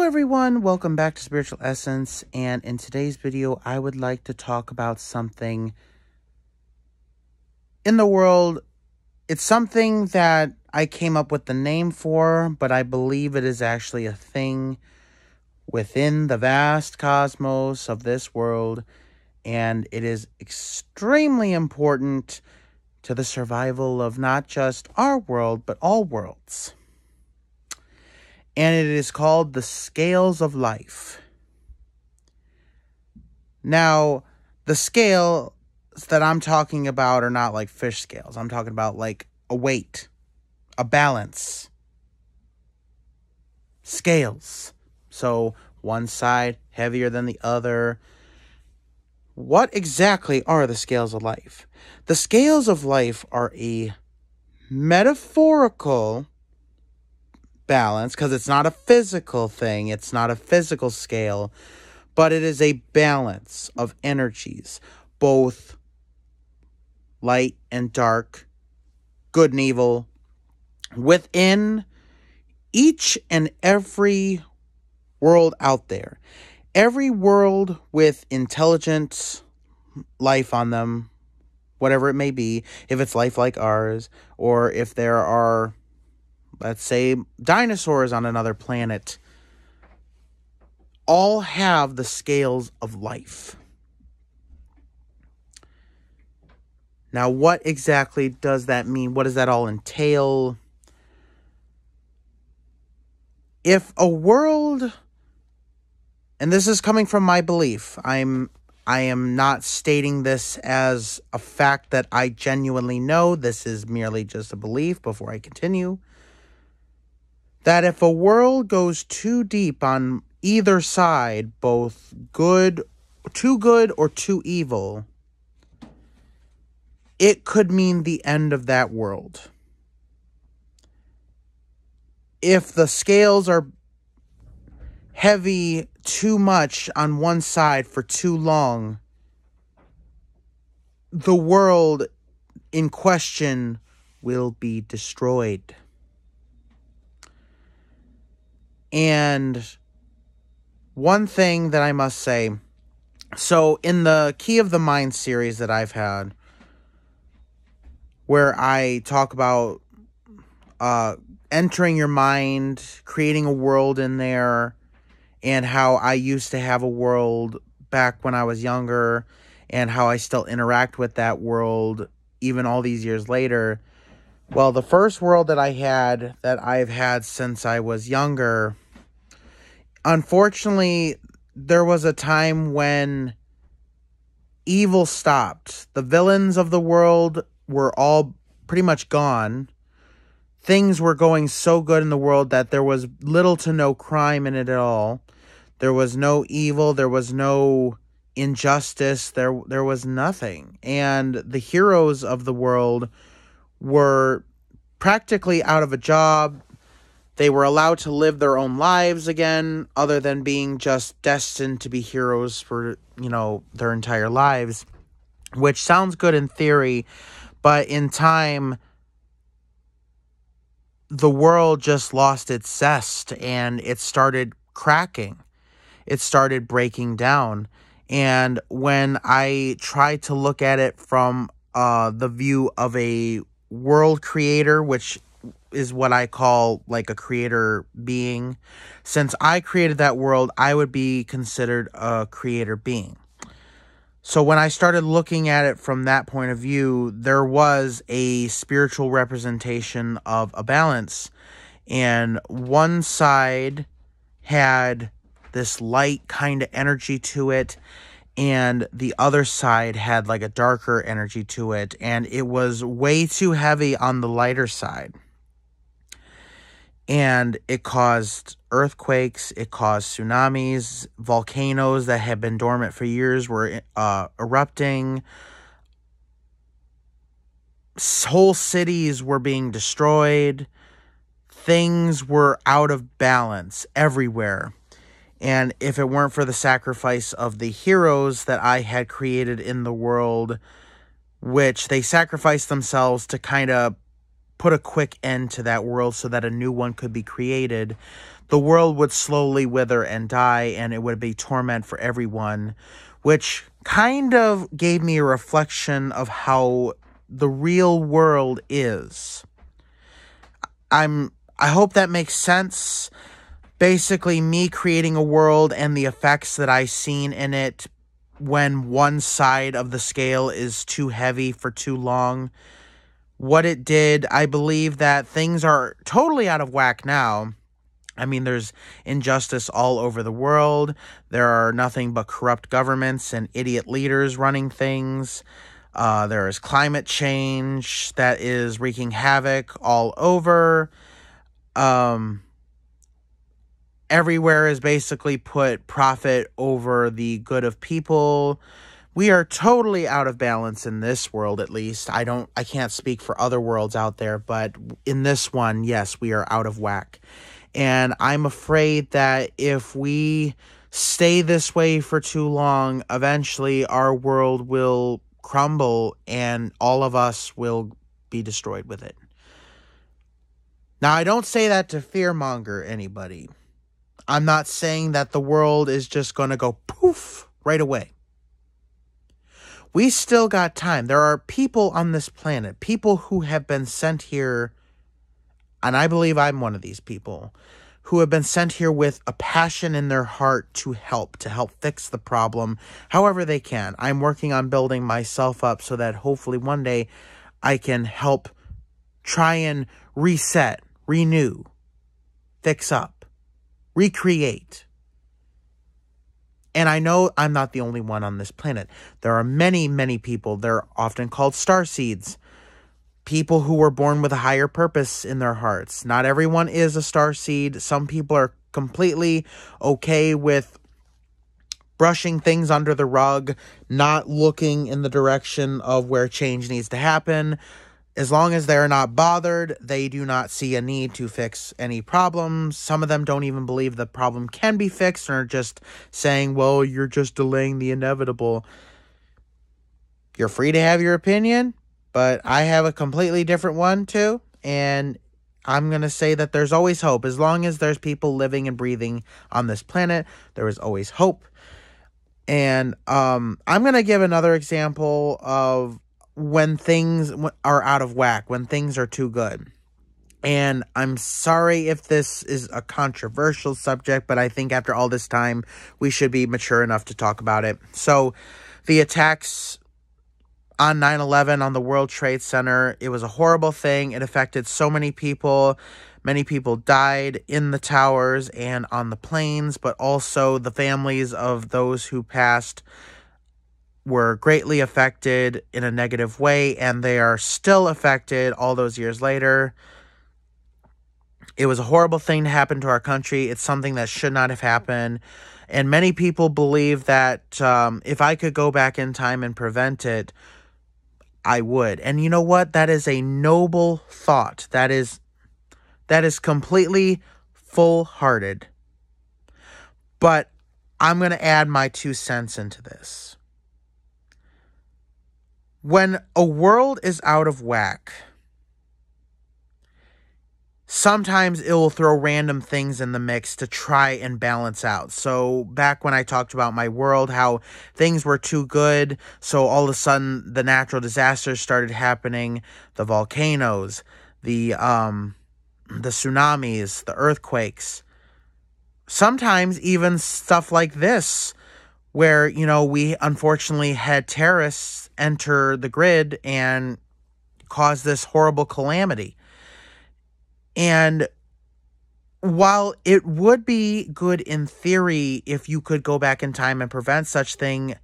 everyone, welcome back to Spiritual Essence, and in today's video I would like to talk about something in the world. It's something that I came up with the name for, but I believe it is actually a thing within the vast cosmos of this world, and it is extremely important to the survival of not just our world, but all worlds. And it is called the scales of life. Now, the scales that I'm talking about are not like fish scales. I'm talking about like a weight, a balance, scales. So one side heavier than the other. What exactly are the scales of life? The scales of life are a metaphorical balance, because it's not a physical thing, it's not a physical scale, but it is a balance of energies, both light and dark, good and evil, within each and every world out there. Every world with intelligent life on them, whatever it may be, if it's life like ours, or if there are, let's say, dinosaurs on another planet, all have the scales of life. Now, what exactly does that mean? What does that all entail? If a world, and this is coming from my belief, I am not stating this as a fact that I genuinely know. This is merely just a belief before I continue. That if a world goes too deep on either side, both good or too evil, it could mean the end of that world. If the scales are heavy too much on one side for too long, the world in question will be destroyed. And one thing that I must say, so in the Key of the Mind series that I've had, where I talk about entering your mind, creating a world in there, and how I used to have a world back when I was younger, and how I still interact with that world even all these years later. Well, the first world that I've had since I was younger, unfortunately, there was a time when evil stopped. The villains of the world were all pretty much gone. Things were going so good in the world that there was little to no crime in it at all. There was no evil. There was no injustice. There was nothing. And the heroes of the world were practically out of a job. They were allowed to live their own lives again, other than being just destined to be heroes for, their entire lives, which sounds good in theory, but in time, the world just lost its zest and it started cracking. It started breaking down. And when I tried to look at it from the view of a world creator, which is what I call like a creator being, since I created that world, I would be considered a creator being. So when I started looking at it from that point of view, there was a spiritual representation of a balance. And one side had this light kind of energy to it, and the other side had like a darker energy to it, and it was way too heavy on the lighter side. And it caused earthquakes, it caused tsunamis, volcanoes that had been dormant for years were erupting. Whole cities were being destroyed. Things were out of balance everywhere. And if it weren't for the sacrifice of the heroes that I had created in the world, which they sacrificed themselves to kind of put a quick end to that world so that a new one could be created, the world would slowly wither and die, and it would be torment for everyone, which kind of gave me a reflection of how the real world is. I hope that makes sense. Basically, me creating a world and the effects that I seen in it when one side of the scale is too heavy for too long. What it did, I believe that things are totally out of whack now. I mean, there's injustice all over the world. There are nothing but corrupt governments and idiot leaders running things. There is climate change that is wreaking havoc all over. Everywhere is basically put profit over the good of people. We are totally out of balance in this world, at least. I can't speak for other worlds out there, but in this one, yes, we are out of whack. And I'm afraid that if we stay this way for too long, eventually our world will crumble and all of us will be destroyed with it. Now, I don't say that to fearmonger anybody. I'm not saying that the world is just going to go poof right away. We still got time. There are people on this planet, people who have been sent here, and I believe I'm one of these people, who have been sent here with a passion in their heart to help fix the problem however they can. I'm working on building myself up so that hopefully one day I can help try and reset, renew, fix up, recreate. And I know I'm not the only one on this planet. There are many, many people. They're often called starseeds. People who were born with a higher purpose in their hearts. Not everyone is a starseed. Some people are completely okay with brushing things under the rug, not looking in the direction of where change needs to happen. As long as they're not bothered, they do not see a need to fix any problems. Some of them don't even believe the problem can be fixed and are just saying, well, you're just delaying the inevitable. You're free to have your opinion, but I have a completely different one too. And I'm going to say that there's always hope. As long as there's people living and breathing on this planet, there is always hope. And I'm going to give another example of when things are out of whack, when things are too good. And I'm sorry if this is a controversial subject, but I think after all this time, we should be mature enough to talk about it. So the attacks on 9/11 on the World Trade Center, it was a horrible thing. It affected so many people. Many people died in the towers and on the planes, but also the families of those who passed were greatly affected in a negative way, and they are still affected all those years later. It was a horrible thing to happen to our country. It's something that should not have happened. And many people believe that if I could go back in time and prevent it, I would. And you know what? That is a noble thought. That is completely full-hearted. But I'm going to add my 2 cents into this. When a world is out of whack, sometimes it will throw random things in the mix to try and balance out. So back when I talked about my world, how things were too good, so all of a sudden the natural disasters started happening, the volcanoes, the tsunamis, the earthquakes. Sometimes even stuff like this, where, we unfortunately had terrorists enter the grid and cause this horrible calamity. And while it would be good in theory if you could go back in time and prevent such thing,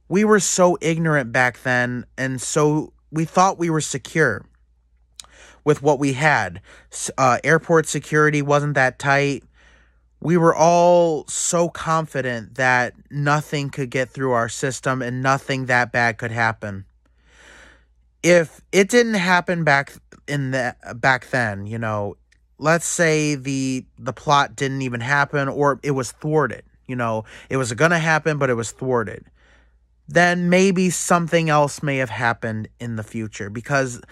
we were so ignorant back then, and so we thought we were secure with what we had. Airport security wasn't that tight. We were all so confident that nothing could get through our system and nothing that bad could happen. If it didn't happen back then, let's say the plot didn't even happen, or it was thwarted, it was going to happen, but it was thwarted, then maybe something else may have happened in the future, because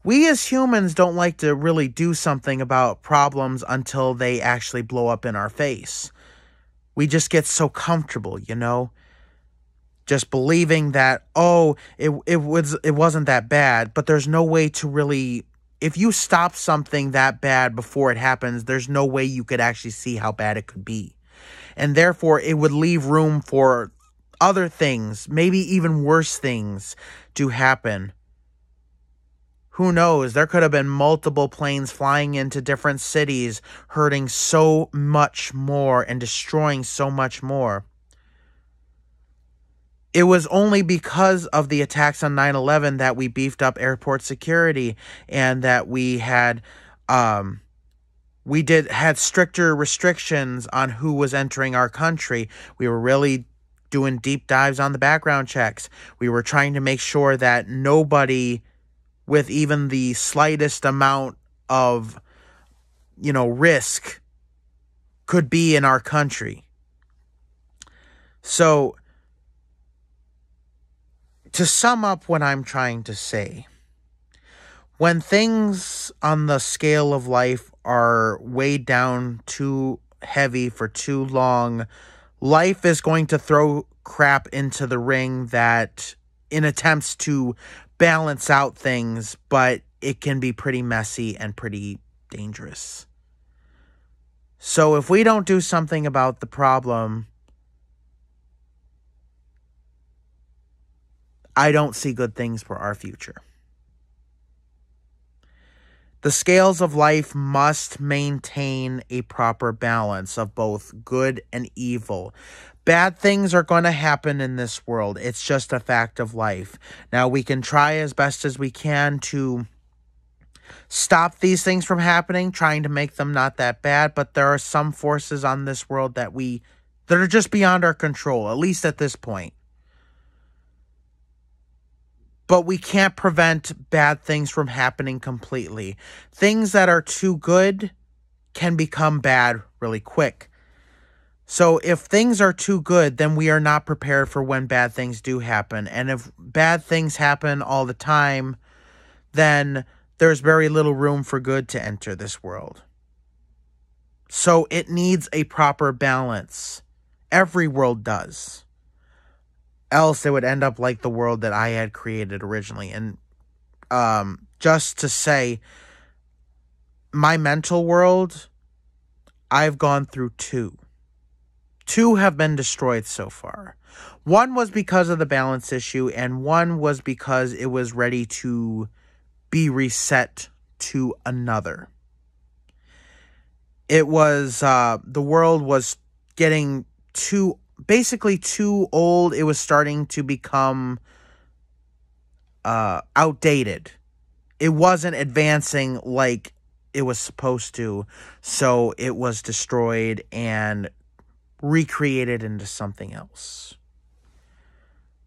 We as humans don't like to really do something about problems until they actually blow up in our face. We just get so comfortable, just believing that, oh, it wasn't that bad, but there's no way to really, if you stop something that bad before it happens, there's no way you could actually see how bad it could be. And therefore, it would leave room for other things, maybe even worse things, to happen. Who knows? There could have been multiple planes flying into different cities, hurting so much more and destroying so much more. It was only because of the attacks on 9/11 that we beefed up airport security and that we had stricter restrictions on who was entering our country. We were really doing deep dives on the background checks. We were trying to make sure that nobody with even the slightest amount of, risk could be in our country. So, to sum up what I'm trying to say, when things on the scale of life are weighed down too heavy for too long, life is going to throw crap into the ring that in attempts to balance out things, but it can be pretty messy and pretty dangerous. So if we don't do something about the problem, I don't see good things for our future. The scales of life must maintain a proper balance of both good and evil. Bad things are going to happen in this world. It's just a fact of life. Now, we can try as best as we can to stop these things from happening, trying to make them not that bad, but there are some forces on this world that are just beyond our control, at least at this point. But we can't prevent bad things from happening completely. Things that are too good can become bad really quick. So if things are too good, then we are not prepared for when bad things do happen. And if bad things happen all the time, then there's very little room for good to enter this world. So it needs a proper balance. Every world does. Else it would end up like the world that I had created originally. And just to say, my mental world, I've gone through two. Two have been destroyed so far. One was because of the balance issue, and one was because it was ready to be reset to another. It was, the world was getting basically too old. It was starting to become outdated. It wasn't advancing like it was supposed to, so it was destroyed and recreated into something else.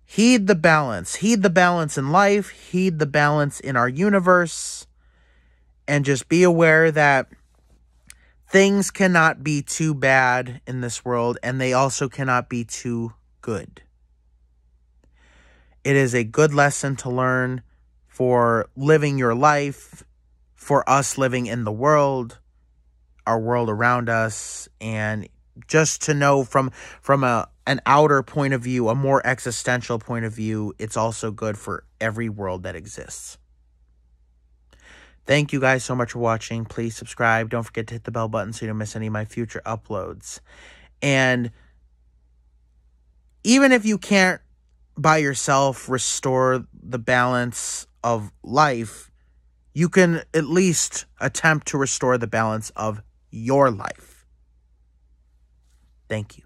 Heed the balance. Heed the balance in life. Heed the balance in our universe. And just be aware that things cannot be too bad in this world, and they also cannot be too good. It is a good lesson to learn for living your life, for us living in the world, our world around us, and just to know from an outer point of view, a more existential point of view, it's also good for every world that exists. Thank you guys so much for watching. Please subscribe. Don't forget to hit the bell button so you don't miss any of my future uploads. And even if you can't by yourself restore the balance of life, you can at least attempt to restore the balance of your life. Thank you.